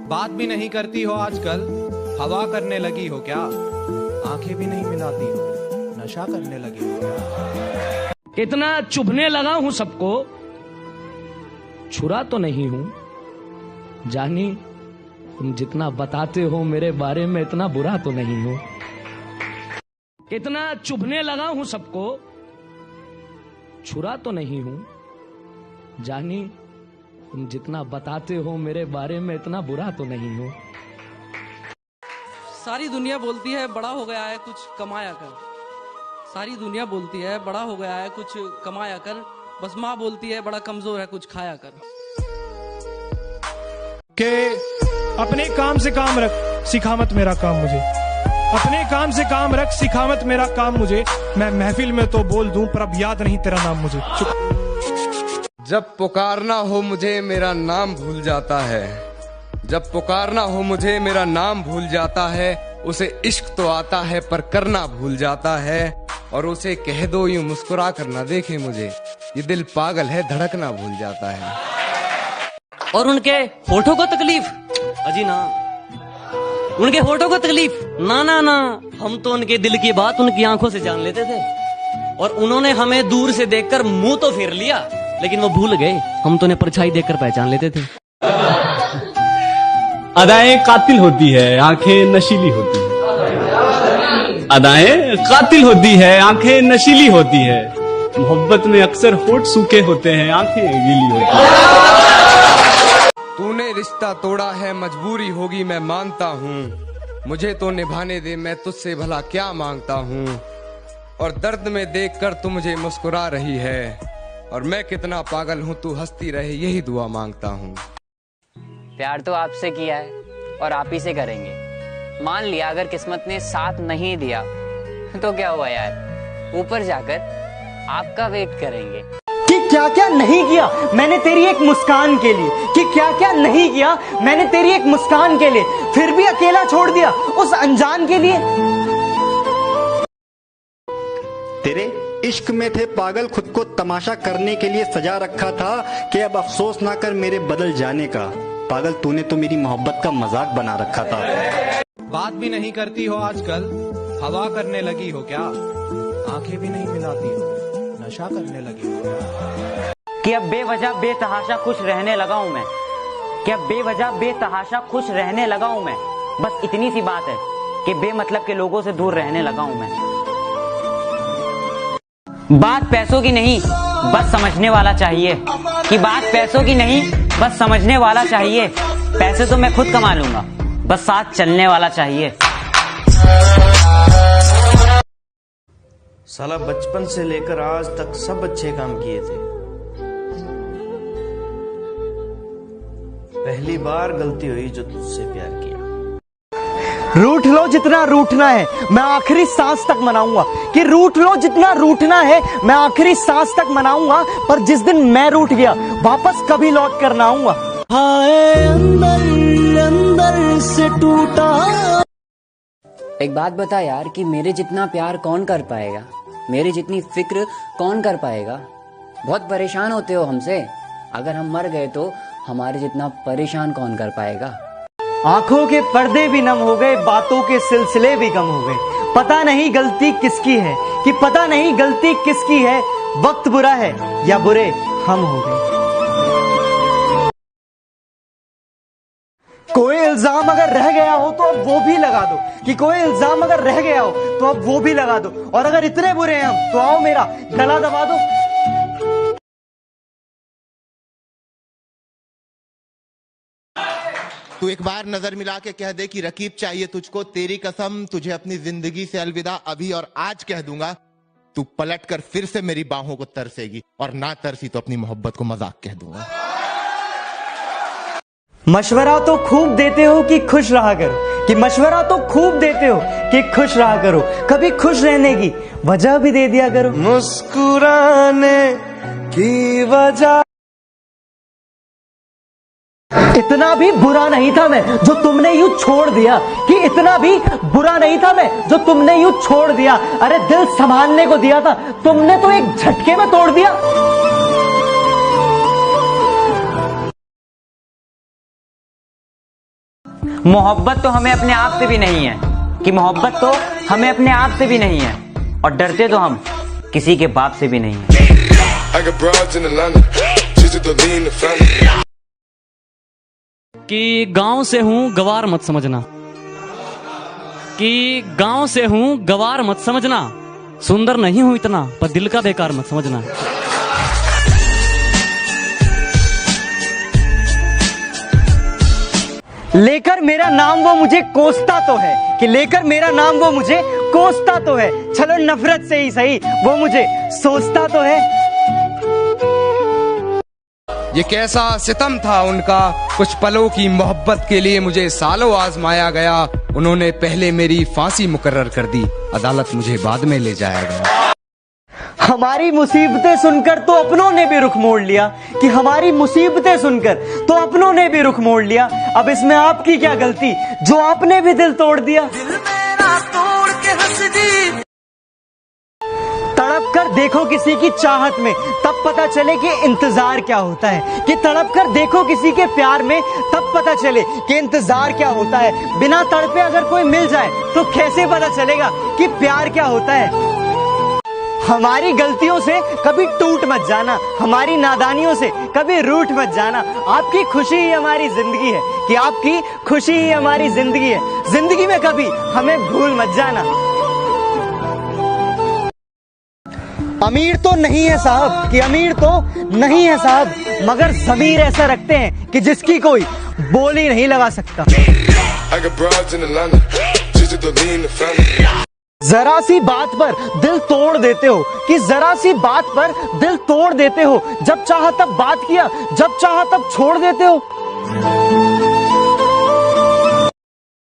बात भी नहीं करती हो आजकल, हवा करने लगी हो क्या? आंखें भी नहीं मिलाती हो, नशा करने लगी हो क्या? इतना चुभने लगा हूं सबको, छुरा तो नहीं हूं। जानी तुम जितना बताते हो मेरे बारे में, इतना बुरा तो नहीं हूं। इतना चुभने लगा हूं सबको, छुरा तो नहीं हूं। जानी तुम जितना बताते हो मेरे बारे में, इतना बुरा तो नहीं हूं। सारी दुनिया बोलती है बड़ा हो गया है कुछ कमाया कर। सारी दुनिया बोलती है बड़ा हो गया है कुछ कमाया कर। बस माँ बोलती है बड़ा कमजोर है कुछ खाया कर। के अपने काम से काम रख, सिखा मत मेरा काम मुझे। अपने काम से काम रख, सिखा मत मेरा काम मुझे। मैं महफिल में तो बोल दूं पर अब याद नहीं तेरा नाम मुझे। जब पुकारना हो मुझे मेरा नाम भूल जाता है। जब पुकारना हो मुझे मेरा नाम भूल जाता है। उसे इश्क तो आता है पर करना भूल जाता है। और उसे कह दो यूं मुस्कुरा कर ना देखे मुझे, ये दिल पागल है धड़कना भूल जाता है। और उनके होठों को तकलीफ, अजी ना, उनके होठों को तकलीफ ना ना ना। हम तो उनके दिल की बात उनकी आंखों से जान लेते थे। और उन्होंने हमें दूर से देखकर मुंह तो फेर लिया, लेकिन वो भूल गए हम तो उन्हें परछाई देखकर पहचान लेते थे। अदाएं कातिल होती है, आंखें नशीली होती है। अदाएं कातिल होती है, आंखें नशीली होती है। मोहब्बत में अक्सर होठ सूखे होते हैं, आंखें गीली होती हैं। तूने रिश्ता तोड़ा है मजबूरी होगी मैं मानता हूँ। मुझे तो निभाने दे, मैं तुझसे भला क्या मांगता हूँ। और दर्द में देखकर तू मुझे मुस्कुरा रही है। और मैं कितना पागल हूँ तू हंसती रहे, यही दुआ मांगता हूँ। प्यार तो आपसे किया है और आप ही से करेंगे। मान लिया अगर किस्मत ने साथ नहीं दिया तो क्या हुआ यार, ऊपर जाकर आपका वेट करेंगे। कि क्या क्या नहीं किया मैंने तेरी एक मुस्कान के लिए, कि क्या क्या नहीं किया मैंने तेरी एक मुस्कान के लिए, फिर भी अकेला छोड़ दिया उस अनजान के लिए। तेरे इश्क में थे पागल, खुद को तमाशा करने के लिए सजा रखा था कि अब अफसोस ना कर मेरे बदल जाने का। पागल तूने तो मेरी मोहब्बत का मजाक बना रखा था। बात भी नहीं करती हो आजकल, हवा करने लगी हो क्या? आंखें भी नहीं मिलाती हो, नशा करने लगी हो क्या? कि अब बेवजह बेतहाशा खुश रहने लगा हूं मैं, कि अब बेवजह बेतहाशा खुश रहने लगा हूं मैं। बस इतनी सी बात है कि बेमतलब के लोगों से दूर रहने लगा हूं मैं। बात पैसों की नहीं बस समझने वाला चाहिए, कि बात पैसों की नहीं बस समझने वाला चाहिए। पैसे तो मैं खुद कमा लूंगा, बस साथ चलने वाला चाहिए। साला बचपन से लेकर आज तक सब अच्छे काम किए थे, पहली बार गलती हुई जो तुझसे प्यार किया। रूठ लो जितना रूठना है, मैं आखिरी सांस तक मनाऊंगा। कि रूठ लो जितना रूठना है, मैं आखिरी सांस तक मनाऊंगा। पर जिस दिन मैं रूठ गया वापस कभी लौट कर ना आऊंगा। हाय अंदर अंदर से टूटा। एक बात बता यार, कि मेरे जितना प्यार कौन कर पाएगा, मेरी जितनी फिक्र कौन कर पाएगा। बहुत परेशान होते हो हमसे, अगर हम मर गए तो हमारे जितना परेशान कौन कर पाएगा। आंखों के पर्दे भी नम हो गए, बातों के सिलसिले भी कम हो गए। पता नहीं गलती किसकी है, कि पता नहीं गलती किसकी है। वक्त बुरा है या बुरे हम हो गए। कोई इल्जाम अगर रह गया हो तो अब वो भी लगा दो, कि कोई इल्जाम अगर रह गया हो तो अब वो भी लगा दो। और अगर इतने बुरे हैं हम तो आओ मेरा गला दबा दो। तू एक बार नजर मिला के कह दे कि रकीब चाहिए तुझको, तेरी कसम तुझे अपनी जिंदगी से अलविदा अभी और आज कह दूंगा। तू पलट कर फिर से मेरी बाहों को तरसेगी, और ना तरसी तो अपनी मोहब्बत को मजाक कह दूंगा। मशवरा तो खूब देते हो कि खुश रहा करो, कि मशवरा तो खूब देते हो कि खुश रहा करो। कभी खुश रहने की वजह भी दे दिया करो। मुस्कुराने की वजह। इतना भी बुरा नहीं था मैं जो तुमने यूं छोड़ दिया, कि इतना भी बुरा नहीं था मैं जो तुमने यूं छोड़ दिया। अरे दिल संभालने को दिया था तुमने तो एक झटके में तोड़ दिया। मोहब्बत तो हमें अपने आप से भी नहीं है, कि मोहब्बत तो हमें अपने आप से भी नहीं है, और डरते तो हम किसी के बाप से भी नहीं है। कि गांव से हूं गवार मत समझना, कि गांव से हूं गवार मत समझना, सुंदर नहीं हूं इतना पर दिल का बेकार मत समझना। लेकर मेरा नाम वो मुझे कोसता तो है, कि लेकर मेरा नाम वो मुझे कोसता तो है, चलो नफरत से ही सही वो मुझे सोचता तो है। ये कैसा सितम था उनका, कुछ पलों की मोहब्बत के लिए मुझे सालों आजमाया गया। उन्होंने पहले मेरी फांसी मुकर्रर कर दी, अदालत मुझे बाद में ले जाया गया। हमारी मुसीबतें सुनकर तो अपनों ने भी रुख मोड़ लिया, कि हमारी मुसीबतें सुनकर तो अपनों ने भी रुख मोड़ लिया। अब इसमें आपकी क्या गलती जो आपने भी दिल तोड़ दिया। तड़प कर देखो किसी की चाहत में, तब पता चले कि इंतजार क्या होता है, कि तड़प कर देखो किसी के प्यार में, तब पता चले कि इंतजार क्या होता है। बिना तड़पे अगर कोई मिल जाए तो कैसे पता चलेगा कि प्यार क्या होता है। हमारी गलतियों से कभी टूट मत जाना, हमारी नादानियों से कभी रूठ मत जाना। आपकी खुशी ही हमारी जिंदगी है, कि आपकी खुशी ही हमारी जिंदगी है। जिंदगी में कभी हमें भूल मत जाना। अमीर तो नहीं है साहब, कि अमीर तो नहीं है साहब, मगर ज़मीर ऐसा रखते हैं कि जिसकी कोई बोल ही नहीं लगा सकता। जरा सी बात पर दिल तोड़ देते हो, कि जरा सी बात पर दिल तोड़ देते हो। जब चाहा तब बात किया, जब चाहा तब छोड़ देते हो।